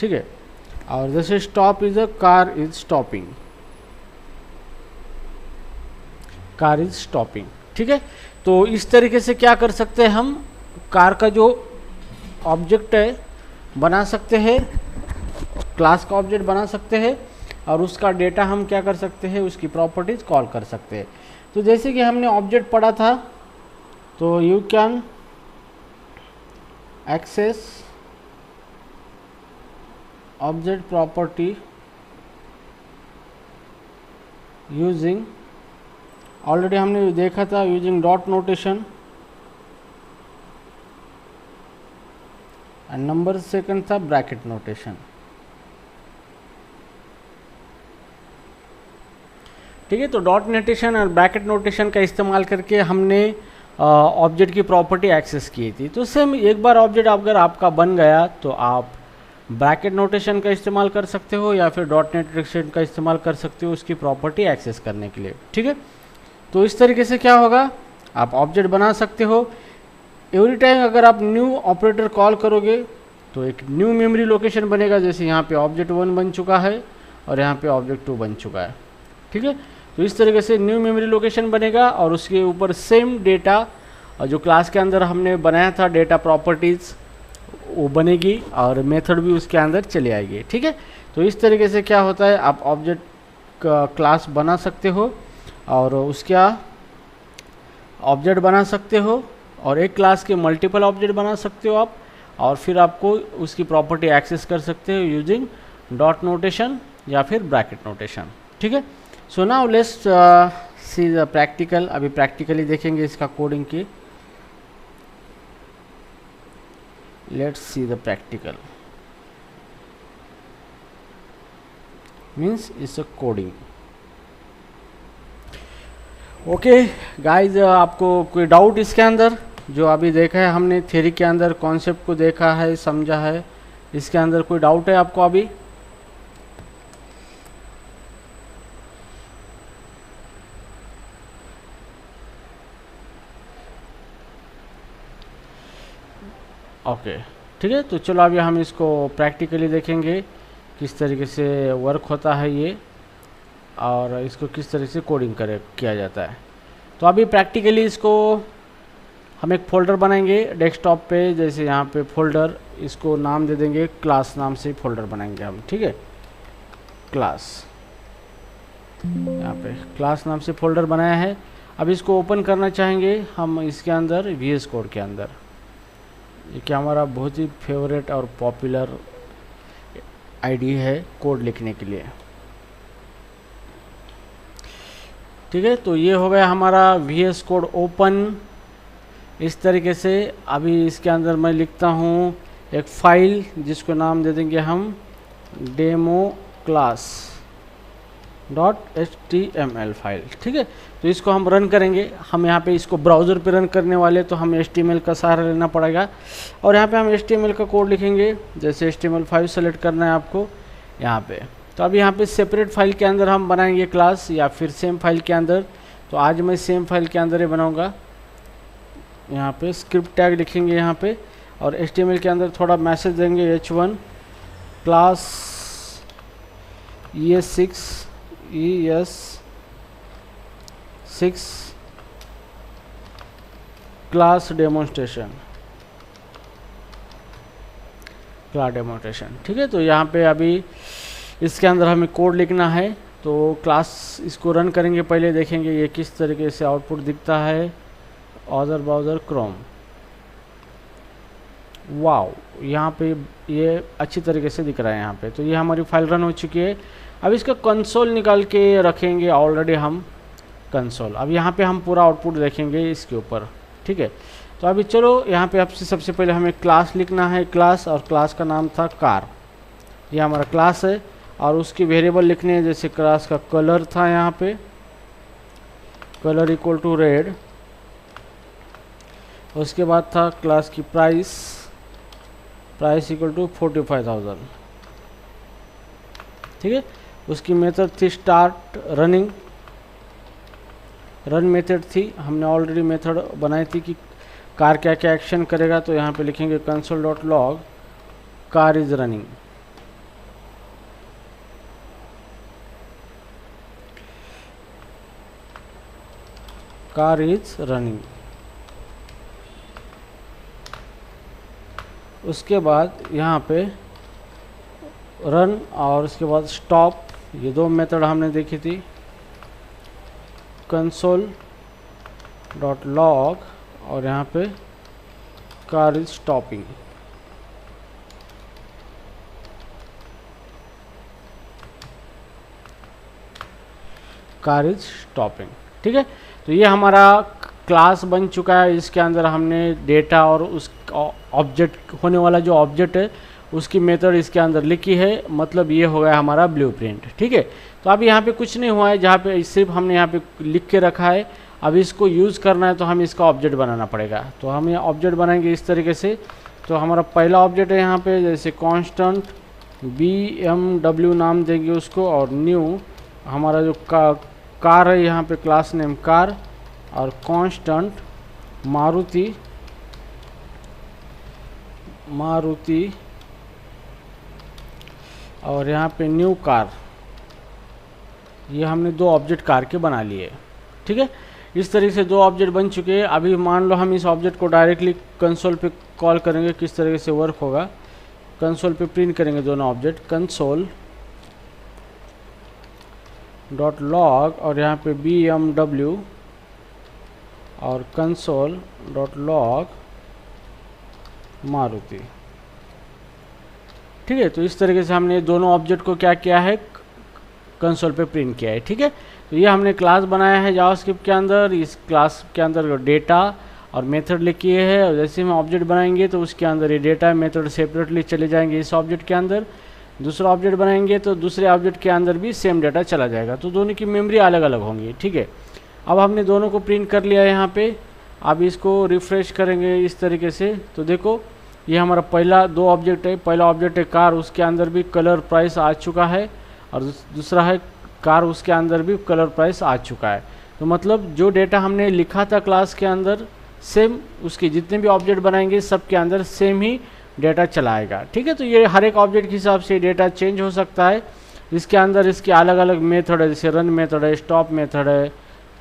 ठीक है, और जैसे stop is a car is stopping, car is stopping. ठीक है, तो इस तरीके से क्या कर सकते हैं, हम कार का जो ऑब्जेक्ट है बना सकते हैं, क्लास का ऑब्जेक्ट बना सकते हैं, और उसका डेटा हम क्या कर सकते हैं, उसकी प्रॉपर्टीज कॉल कर सकते हैं। तो जैसे कि हमने ऑब्जेक्ट पढ़ा था, तो you can access object property using, already हमने देखा था using dot notation, and number second था ब्रैकेट नोटेशन। ठीक है, तो डॉट नोटेशन और ब्रैकेट नोटेशन का इस्तेमाल करके हमने ऑब्जेक्ट की प्रॉपर्टी एक्सेस की थी। तो सेम एक बार ऑब्जेक्ट अगर आपका बन गया तो आप ब्रैकेट नोटेशन का इस्तेमाल कर सकते हो या फिर डॉट नोटेशन का इस्तेमाल कर सकते हो उसकी प्रॉपर्टी एक्सेस करने के लिए। ठीक है, तो इस तरीके से क्या होगा, आप ऑब्जेक्ट बना सकते हो। एवरी टाइम अगर आप न्यू ऑपरेटर कॉल करोगे तो एक न्यू मेमोरी लोकेशन बनेगा, जैसे यहाँ पे ऑब्जेक्ट 1 बन चुका है और यहाँ पे ऑब्जेक्ट 2 बन चुका है। ठीक है, तो इस तरीके से न्यू मेमोरी लोकेशन बनेगा और उसके ऊपर सेम डेटा जो क्लास के अंदर हमने बनाया था डेटा प्रॉपर्टीज़ वो बनेगी और मेथड भी उसके अंदर चली आएगी। ठीक है, तो इस तरीके से क्या होता है, आप ऑब्जेक्ट का क्लास बना सकते हो और उसका ऑब्जेक्ट बना सकते हो और एक क्लास के मल्टीपल ऑब्जेक्ट बना सकते हो आप, और फिर आपको उसकी प्रॉपर्टी एक्सेस कर सकते हो यूजिंग डॉट नोटेशन या फिर ब्रैकेट नोटेशन। ठीक है, so now let's see the practical. अभी प्रैक्टिकली देखेंगे इसका कोडिंग की। Let's see the practical means it's a coding. Okay guys, आपको कोई डाउट इसके अंदर जो अभी देखा है हमने थ्योरी के अंदर कॉन्सेप्ट को देखा है समझा है, इसके अंदर कोई डाउट है आपको अभी? ओके ठीक है, तो चलो अभी हम इसको प्रैक्टिकली देखेंगे किस तरीके से वर्क होता है ये और इसको किस तरीके से कोडिंग किया जाता है। तो अभी प्रैक्टिकली इसको हम एक फ़ोल्डर बनाएंगे डेस्कटॉप पे, जैसे यहाँ पे फोल्डर, इसको नाम दे देंगे क्लास नाम से फोल्डर बनाएंगे हम। ठीक है, क्लास, यहाँ पे क्लास नाम से फोल्डर बनाया है। अब इसको ओपन करना चाहेंगे हम इसके अंदर VS कोड के अंदर, ये क्या हमारा बहुत ही फेवरेट और पॉपुलर आईडी है कोड लिखने के लिए। ठीक है, तो ये हो गया हमारा VS कोड ओपन। इस तरीके से अभी इसके अंदर मैं लिखता हूँ एक फाइल जिसको नाम दे देंगे हम डेमो क्लास .html फाइल। ठीक है, तो इसको हम रन करेंगे। हम यहाँ पे इसको ब्राउज़र पे रन करने वाले तो हम HTML का सहारा लेना पड़ेगा और यहाँ पे हम HTML का कोड लिखेंगे। जैसे HTML5 सेलेक्ट करना है आपको यहाँ पे। तो अब यहाँ पे सेपरेट फाइल के अंदर हम बनाएंगे क्लास या फिर सेम फाइल के अंदर। तो आज मैं सेम फाइल के अंदर ही बनाऊँगा। यहाँ पे स्क्रिप्ट टैग लिखेंगे यहाँ पे और HTML के अंदर थोड़ा मैसेज देंगे H1 class ES6 class demonstration. ठीक है, तो यहाँ पे अभी इसके अंदर हमें कोड लिखना है। तो क्लास इसको रन करेंगे, पहले देखेंगे ये किस तरीके से आउटपुट दिखता है। अदर ब्राउज़र क्रोम, वाओ, यहाँ पे ये अच्छी तरीके से दिख रहा है यहाँ पे। तो ये हमारी फाइल रन हो चुकी है। अब इसका कंसोल निकाल के रखेंगे ऑलरेडी हम कंसोल। अब यहाँ पे हम पूरा आउटपुट देखेंगे इसके ऊपर। ठीक है, तो अभी चलो यहाँ पे आपसे सबसे पहले हमें क्लास लिखना है, क्लास, और क्लास का नाम था कार। ये हमारा क्लास है और उसकी वेरिएबल लिखने हैं। जैसे क्लास का कलर था यहाँ पे, कलर इक्वल टू रेड। उसके बाद था क्लास की प्राइस इक्वल टू 45,000। ठीक है, उसकी मेथड थी स्टार्ट रनिंग, रन मेथड थी। हमने ऑलरेडी मेथड बनाई थी कि कार क्या क्या एक्शन करेगा। तो यहाँ पे लिखेंगे console.log car is running. Car is running. उसके बाद यहाँ पे रन और उसके बाद स्टॉप, ये दो मेथड हमने देखी थी। console.log और यहाँ पे car is stopping. Car is stopping. ठीक है, तो ये हमारा क्लास बन चुका है। इसके अंदर हमने डेटा और उस ऑब्जेक्ट होने वाला जो ऑब्जेक्ट है उसकी मेथड इसके अंदर लिखी है, मतलब ये हो गया हमारा ब्लूप्रिंट। ठीक है, तो अब यहाँ पे कुछ नहीं हुआ है, जहाँ पे सिर्फ हमने यहाँ पे लिख के रखा है। अब इसको यूज़ करना है तो हम इसका ऑब्जेक्ट बनाना पड़ेगा। तो हम ये ऑब्जेक्ट बनाएंगे इस तरीके से। तो हमारा पहला ऑब्जेक्ट है यहाँ पे, जैसे कांस्टेंट BMW नाम देंगे उसको, और न्यू हमारा जो कार है यहाँ पे क्लास नेम कार, और कांस्टेंट मारुति और यहाँ पे न्यू कार। ये हमने दो ऑब्जेक्ट कार के बना लिए। ठीक है, इस तरीके से दो ऑब्जेक्ट बन चुके हैं। अभी मान लो हम इस ऑब्जेक्ट को डायरेक्टली कंसोल पे कॉल करेंगे, किस तरीके से वर्क होगा। कंसोल पे प्रिंट करेंगे दोनों ऑब्जेक्ट, कंसोल डॉट लॉग और यहाँ पे BMW और कंसोल डॉट लॉग मारुति। ठीक है, तो इस तरीके से हमने दोनों ऑब्जेक्ट को क्या किया है, कंसोल पे प्रिंट किया है। ठीक है, तो ये हमने क्लास बनाया है जावास्क्रिप्ट के अंदर। इस क्लास के अंदर डेटा और मेथड लिखी है, और जैसे हम ऑब्जेक्ट बनाएंगे तो उसके अंदर ये डेटा मेथड सेपरेटली चले जाएंगे इस ऑब्जेक्ट के अंदर। दूसरा ऑब्जेक्ट बनाएंगे तो दूसरे ऑब्जेक्ट के अंदर भी सेम डेटा चला जाएगा, तो दोनों की मेमोरी अलग अलग होंगी। ठीक है, अब हमने दोनों को प्रिंट कर लिया है यहाँ पे। अब इसको रिफ्रेश करेंगे इस तरीके से, तो देखो ये हमारा पहला दो ऑब्जेक्ट है। पहला ऑब्जेक्ट है कार, उसके अंदर भी कलर प्राइस आ चुका है, और दूसरा है कार, उसके अंदर भी कलर प्राइस आ चुका है। तो मतलब जो डेटा हमने लिखा था क्लास के अंदर, सेम उसके जितने भी ऑब्जेक्ट बनाएंगे सब के अंदर सेम ही डेटा चलाएगा। ठीक है, तो ये हर एक ऑब्जेक्ट के हिसाब से डेटा चेंज हो सकता है। इसके अंदर इसके अलग अलग मेथड है, जैसे रन मेथड है, स्टॉप मेथड है,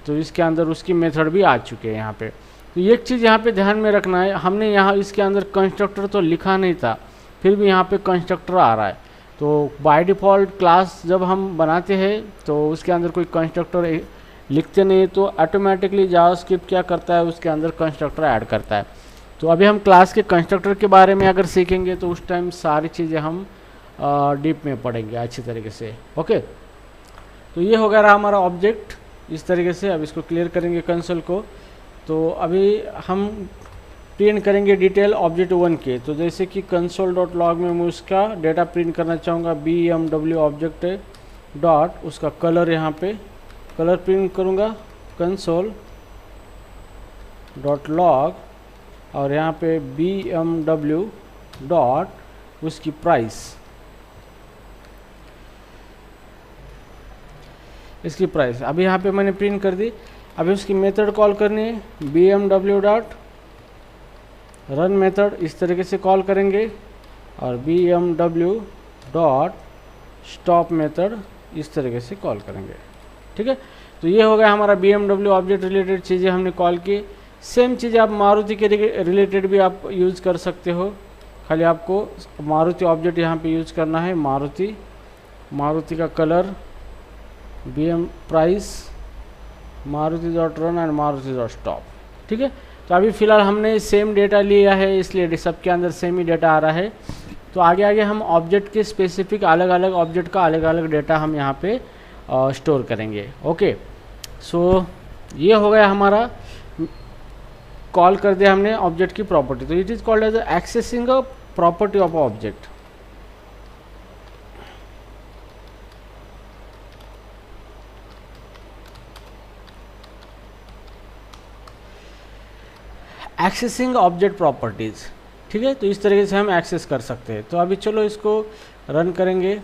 तो इसके अंदर उसकी मेथड भी आ चुके हैं यहाँ पे। तो एक चीज़ यहाँ पे ध्यान में रखना है, हमने यहाँ इसके अंदर कंस्ट्रक्टर तो लिखा नहीं था, फिर भी यहाँ पे कंस्ट्रक्टर आ रहा है। तो बाय डिफ़ॉल्ट क्लास जब हम बनाते हैं तो उसके अंदर कोई कंस्ट्रक्टर लिखते नहीं, तो ऑटोमेटिकली जावास्क्रिप्ट क्या करता है, उसके अंदर कंस्ट्रक्टर ऐड करता है। तो अभी हम क्लास के कंस्ट्रक्टर के बारे में अगर सीखेंगे तो उस टाइम सारी चीज़ें हम डीप में पढ़ेंगे अच्छी तरीके से। ओके, तो ये हो गया हमारा ऑब्जेक्ट इस तरीके से। अब इसको क्लियर करेंगे कंसोल को। तो अभी हम प्रिंट करेंगे डिटेल ऑब्जेक्ट 1 के। तो जैसे कि कंसोल डॉट लॉग में मैं उसका डेटा प्रिंट करना चाहूँगा, BMW ऑब्जेक्ट डॉट उसका कलर, यहाँ पे कलर प्रिंट करूँगा, कंसोल डॉट लॉग और यहाँ पे BMW डॉट उसकी प्राइस, इसकी प्राइस अभी यहाँ पे मैंने प्रिंट कर दी। अभी उसकी मेथड कॉल करनी है, BMW डॉट रन मेथड इस तरीके से कॉल करेंगे, और BMW डॉट स्टॉप मेथड इस तरीके से कॉल करेंगे। ठीक है, तो ये हो गया हमारा BMW ऑब्जेक्ट रिलेटेड चीज़ें हमने कॉल की। सेम चीज़ें आप मारुति के रिलेटेड भी आप यूज़ कर सकते हो, खाली आपको मारुति ऑब्जेक्ट यहाँ पे यूज़ करना है। मारुति का colour, price, Maruti dot run and Maruti dot stop. ठीक है, तो अभी फ़िलहाल हमने सेम डेटा लिया है, इसलिए सबके अंदर सेम ही डेटा आ रहा है। तो आगे आगे हम ऑब्जेक्ट के स्पेसिफिक अलग अलग ऑब्जेक्ट का अलग अलग डेटा हम यहाँ पे स्टोर करेंगे। ओके, सो ये हो गया हमारा, कॉल कर दिया हमने ऑब्जेक्ट की प्रॉपर्टी। तो it is called as accessing a property of object. Accessing object properties. ठीक है, तो इस तरीके से हम एक्सेस कर सकते हैं। तो अभी चलो इसको रन करेंगे।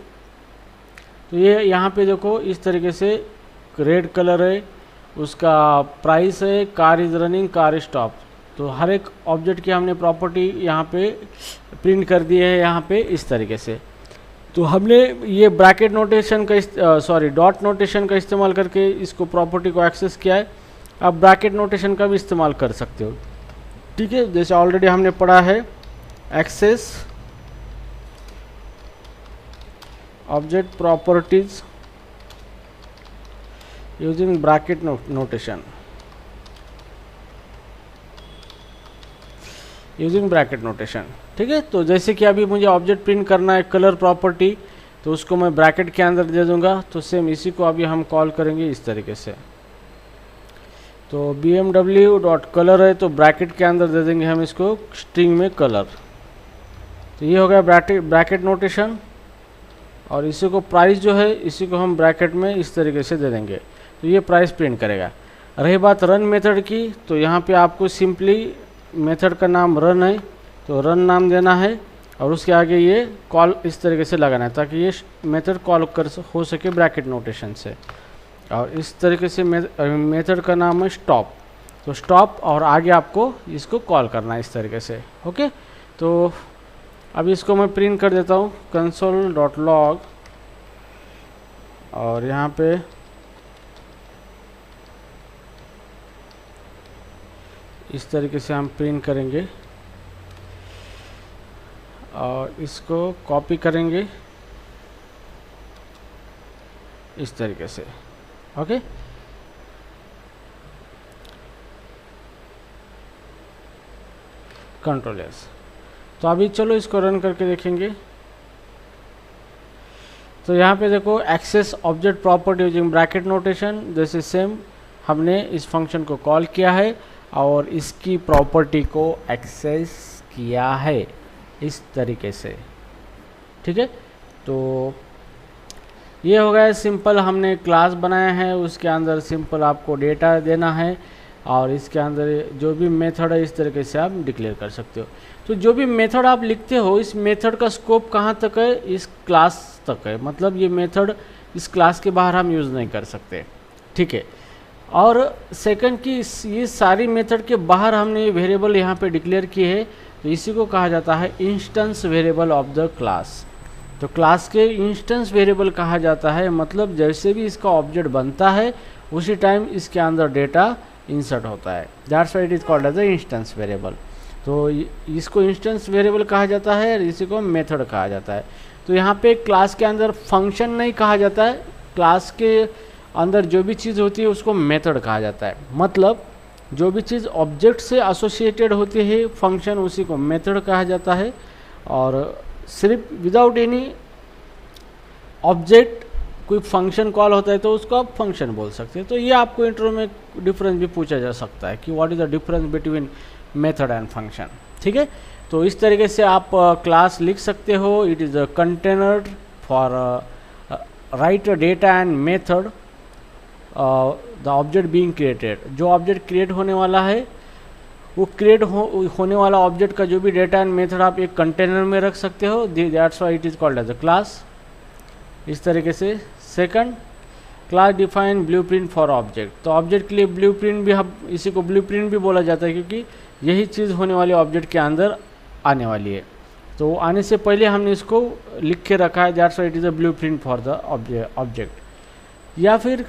तो ये यहाँ पे देखो इस तरीके से रेड कलर है, उसका प्राइस है, car is running, car is stop. तो हर एक ऑब्जेक्ट की हमने प्रॉपर्टी यहाँ पे प्रिंट कर दी है यहाँ पे इस तरीके से। तो हमने ये ब्रैकेट नोटेशन का डॉट नोटेशन का इस्तेमाल करके इसको प्रॉपर्टी को एक्सेस किया है। आप ब्रैकेट नोटेशन का भी इस्तेमाल कर सकते हो। ठीक है, जैसे ऑलरेडी हमने पढ़ा है, access object properties using bracket notation, using bracket notation. ठीक है, तो जैसे कि अभी मुझे ऑब्जेक्ट प्रिंट करना है कलर प्रॉपर्टी, तो उसको मैं ब्रैकेट के अंदर दे दूंगा। तो सेम इसी को अभी हम कॉल करेंगे इस तरीके से। तो BMW.color है तो ब्रैकेट के अंदर दे देंगे हम इसको स्ट्रिंग में कलर। तो ये हो गया ब्रैकेट नोटेशन। और इसी को प्राइस जो है इसी को हम ब्रैकेट में इस तरीके से दे देंगे, तो ये प्राइस प्रिंट करेगा। रही बात रन मेथड की, तो यहाँ पे आपको सिंपली मेथड का नाम रन है तो रन नाम देना है और उसके आगे ये कॉल इस तरीके से लगाना है ताकि ये मेथड कॉल कर हो सके ब्रैकेट नोटेशन से। और इस तरीके से मेथड का नाम है स्टॉप, तो स्टॉप और आगे आपको इसको कॉल करना है इस तरीके से। ओके, तो अब इसको मैं प्रिंट कर देता हूँ console.log और यहाँ पे इस तरीके से हम प्रिंट करेंगे और इसको कॉपी करेंगे इस तरीके से। Okay, control S. तो अभी चलो इसको रन करके देखेंगे। तो यहाँ पे देखो access object property using bracket notation, जैसे सेम हमने इस फंक्शन को कॉल किया है और इसकी प्रॉपर्टी को एक्सेस किया है इस तरीके से। ठीक है, तो ये हो गया सिंपल। हमने क्लास बनाया है, उसके अंदर सिंपल आपको डेटा देना है और इसके अंदर जो भी मेथड है इस तरीके से आप डिक्लेयर कर सकते हो। तो जो भी मेथड आप लिखते हो इस मेथड का स्कोप कहाँ तक है, इस क्लास तक है, मतलब ये मेथड इस क्लास के बाहर हम यूज़ नहीं कर सकते। ठीक है, और सेकंड की ये सारी मेथड के बाहर हमने वेरिएबल यहाँ पे डिक्लेयर किए है, तो इसी को कहा जाता है instance variable of the class. तो क्लास के इंस्टेंस वेरिएबल कहा जाता है, मतलब जैसे भी इसका ऑब्जेक्ट बनता है उसी टाइम इसके अंदर डेटा इंसर्ट होता है, that's why it is called as the instance variable. तो इसको इंस्टेंस वेरिएबल कहा जाता है और इसी को मेथड कहा जाता है। तो यहाँ पे क्लास के अंदर फंक्शन नहीं कहा जाता है, क्लास के अंदर जो भी चीज़ होती है उसको मेथड कहा जाता है। मतलब जो भी चीज़ ऑब्जेक्ट से एसोसिएटेड होती है फंक्शन, उसी को मेथड कहा जाता है। और सिर्फ विदाउट एनी ऑब्जेक्ट कोई फंक्शन कॉल होता है तो उसको आप फंक्शन बोल सकते हैं। तो ये आपको इंटरव्यू में डिफरेंस भी पूछा जा सकता है कि what is the difference between method and function. ठीक है, तो इस तरीके से आप क्लास लिख सकते हो। It is a container for right data and method the object being created. जो ऑब्जेक्ट क्रिएट होने वाला है वो क्रिएट होने वाला ऑब्जेक्ट का जो भी डेटा एंड मेथड आप एक कंटेनर में रख सकते हो, that's why it is called as a class. इस तरीके से second, class define blueprint for object. तो ऑब्जेक्ट के लिए ब्लूप्रिंट भी, हम इसी को ब्लूप्रिंट भी बोला जाता है क्योंकि यही चीज़ होने वाली ऑब्जेक्ट के अंदर आने वाली है। तो आने से पहले हमने इसको लिख के रखा है, that's why it is a blueprint for the object. या फिर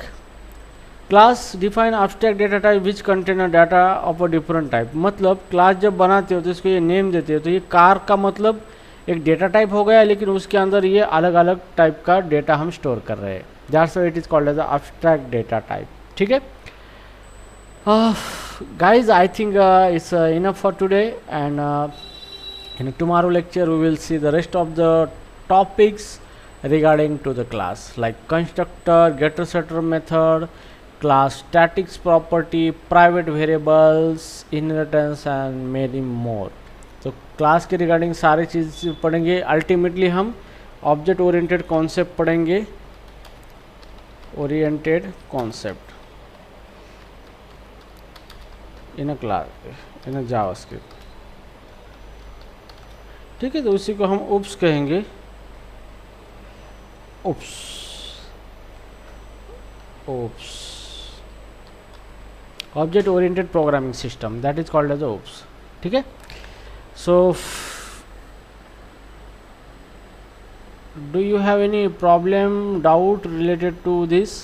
class define abstract data type which container data of a different type. मतलब क्लास जब बनाते हो तो इसको ये नेम देते हो, तो ये कार का मतलब एक डेटा टाइप हो गया, लेकिन उसके अंदर ये अलग अलग टाइप का डेटा हम स्टोर कर रहे हैं, that's why it is called as abstract data type. ठीक है guys, I think it's enough for today, and in tomorrow lecture we will see the rest of the topics regarding to the class, like constructor, getter setter method, class statics property, private variables, inheritance and many more। तो class के regarding सारी चीज़ पढ़ेंगे। Ultimately हम object oriented concept पढ़ेंगे, oriented concept in a class in a JavaScript. ठीक है, तो उसी को हम उप्स कहेंगे, OOPS OOPS object oriented programming system, that is called as OOPS. ठीक है, so do you have any problem, doubt related to this,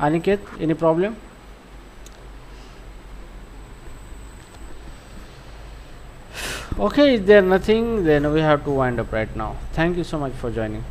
Aniket? Any problem? Okay, is there nothing? Then we have to wind up right now. Thank you so much for joining.